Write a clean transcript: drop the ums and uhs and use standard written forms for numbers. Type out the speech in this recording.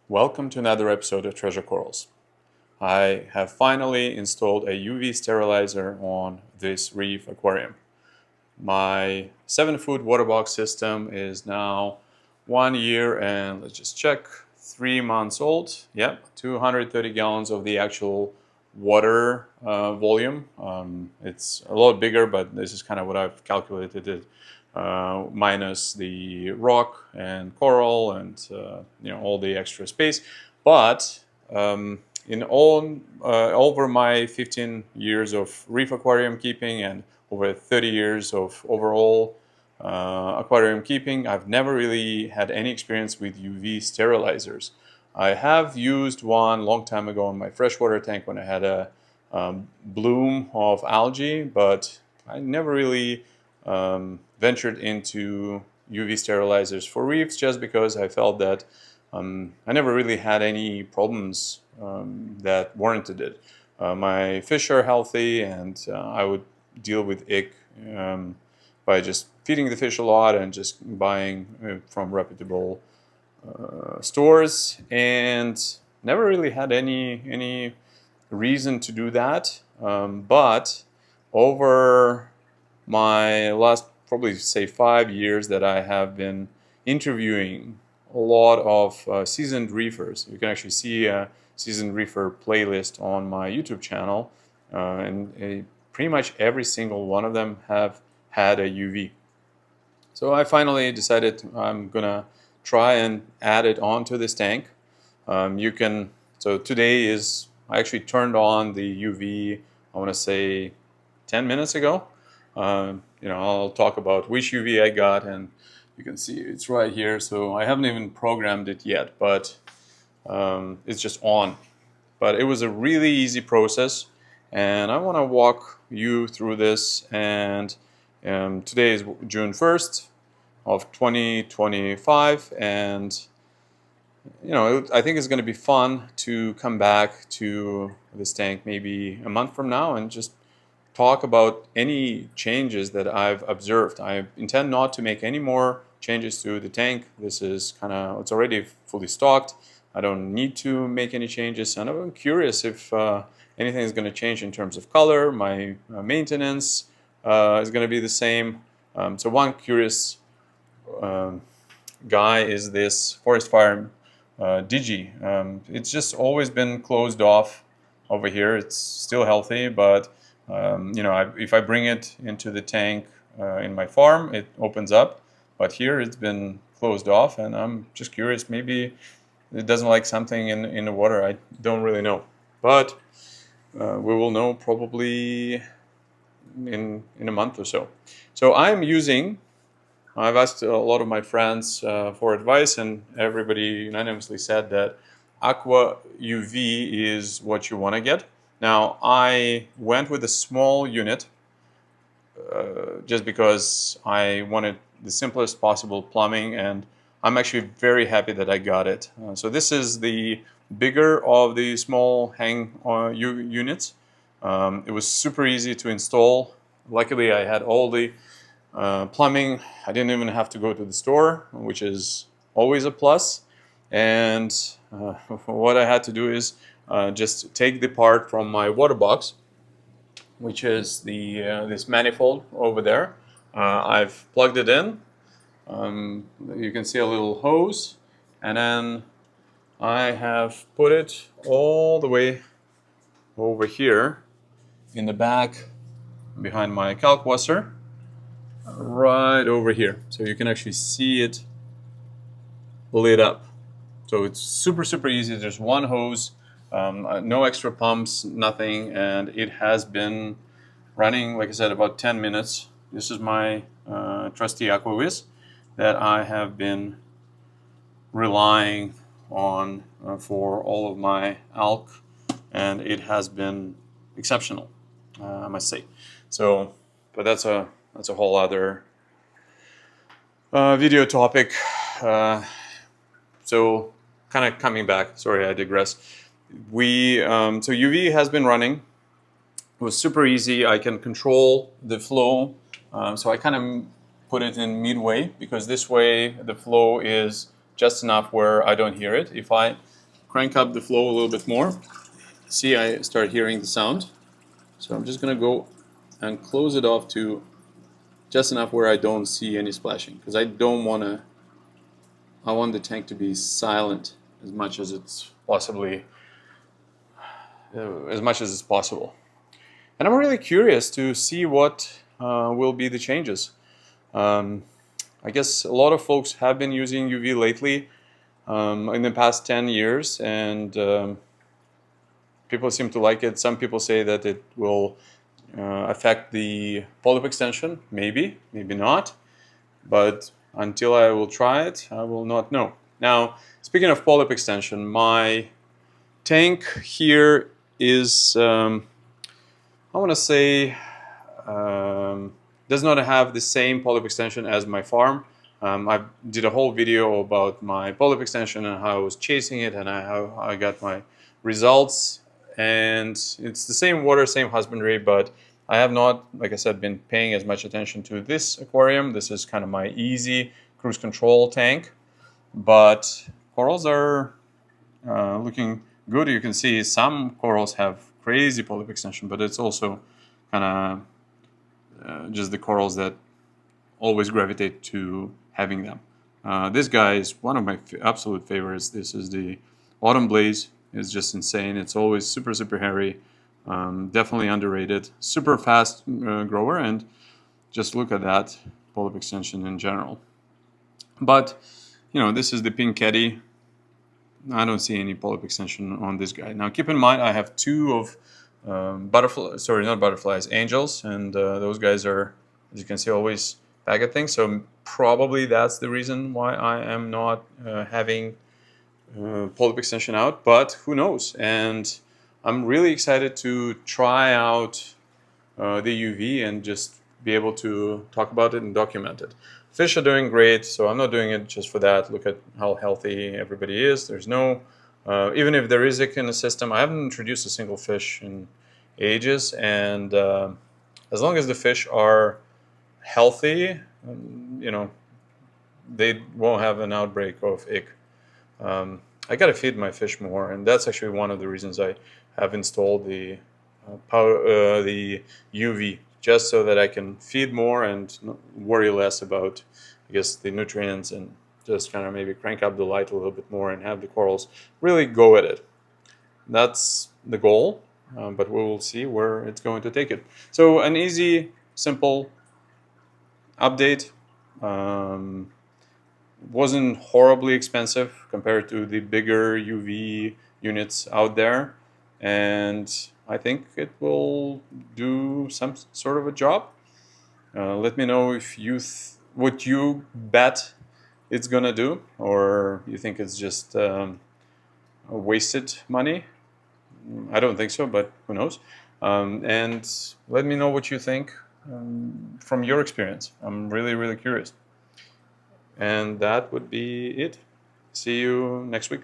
Welcome to another episode of Treasure Corals. I have finally installed a UV sterilizer on this Reef aquarium. My 7-foot water box system is now 1 year and let's just check, 3 months old. Yep, 230 gallons of the actual water volume. It's a lot bigger, but this is kind of what I've calculated it. Minus the rock and coral and all the extra space. But in all over my 15 years of reef aquarium keeping and over 30 years of overall aquarium keeping, I've never really had any experience with UV sterilizers. I have used one a long time ago in my freshwater tank when I had a bloom of algae, but I never really ventured into UV sterilizers for reefs just because I felt that I never really had any problems that warranted it. My fish are healthy and I would deal with ick by just feeding the fish a lot and just buying from reputable stores, and never really had any reason to do that. But over my last probably say 5 years that I have been interviewing a lot of seasoned reefers. You can actually see a seasoned reefer playlist on my YouTube channel, and pretty much every single one of them have had a UV. So I finally decided I'm gonna try and add it onto this tank. So today is, I actually turned on the UV, I want to say 10 minutes ago. I'll talk about which UV I got, and you can see it's right here. So I haven't even programmed it yet, but it's just on. But it was a really easy process, and I want to walk you through this. And today is June 1st of 2025, and I think it's going to be fun to come back to this tank maybe a month from now and just talk about any changes that I've observed. I intend not to make any more changes to the tank. This is it's already fully stocked. I don't need to make any changes, and I'm curious if anything is going to change in terms of color. My maintenance is going to be the same. So one curious guy is this forest fire Digi. It's just always been closed off over here. It's still healthy, but if I bring it into the tank in my farm, it opens up. But here it's been closed off, and I'm just curious. Maybe it doesn't like something in the water. I don't really know, but we will know probably in a month or so. So I've asked a lot of my friends for advice, and everybody unanimously said that Aqua UV is what you want to get. Now, I went with a small unit just because I wanted the simplest possible plumbing, and I'm actually very happy that I got it. So this is the bigger of the small hang units. It was super easy to install. Luckily, I had all the plumbing. I didn't even have to go to the store, which is always a plus. And what I had to do is just take the part from my water box, which is this manifold over there. I've plugged it in. You can see a little hose, and then I have put it all the way over here in the back behind my kalkwasser, right over here. So you can actually see it lit up. So it's super easy. There's one hose. No extra pumps, nothing, and it has been running, like I said, about 10 minutes. This is my trusty AquaViz that I have been relying on for all of my alk, and it has been exceptional, I must say. So, but that's a whole other video topic. So, kind of coming back. Sorry, I digress. So UV has been running. It was super easy. I can control the flow. So I kind of put it in midway, because this way the flow is just enough where I don't hear it. If I crank up the flow a little bit more. See, I start hearing the sound. So I'm just gonna go and close it off to just enough where I don't see any splashing, because I don't wanna. I want the tank to be silent as much as it's possibly, as much as it's possible. And I'm really curious to see what will be the changes. I guess a lot of folks have been using UV lately in the past 10 years, and people seem to like it. Some people say that it will affect the polyp extension. Maybe, maybe not. But until I will try it, I will not know. Now, speaking of polyp extension, my tank here is, I want to say, does not have the same polyp extension as my farm. I did a whole video about my polyp extension and how I was chasing it and how I got my results. And it's the same water, same husbandry, but I have not, like I said, been paying as much attention to this aquarium. This is kind of my easy cruise control tank. But corals are looking good. You can see some corals have crazy polyp extension, but it's also kind of just the corals that always gravitate to having them. This guy is one of my absolute favorites. This is the Autumn Blaze. It's just insane. It's always super, super hairy. Definitely underrated. Super fast grower, and just look at that polyp extension in general. But, you know, this is the Pink Caddy. I don't see any polyp extension on this guy. Now, keep in mind, I have two of angels, and those guys are, as you can see, always back at things. So probably that's the reason why I am not having polyp extension out, but who knows? And I'm really excited to try out the UV and just be able to talk about it and document it. Fish are doing great, so I'm not doing it just for that. Look at how healthy everybody is. There's no, even if there is ick in the system, I haven't introduced a single fish in ages, and as long as the fish are healthy, you know, they won't have an outbreak of ick. I gotta feed my fish more, and that's actually one of the reasons I have installed the the UV, just so that I can feed more and worry less about, I guess, the nutrients, and just kind of maybe crank up the light a little bit more and have the corals really go at it. That's the goal, but we will see where it's going to take it. So an easy, simple update. Wasn't horribly expensive compared to the bigger UV units out there, and I think it will do some sort of a job. Let me know if you what you bet it's gonna do, or you think it's just wasted money. I don't think so, but who knows? And let me know what you think from your experience. I'm really, really curious. And that would be it. See you next week.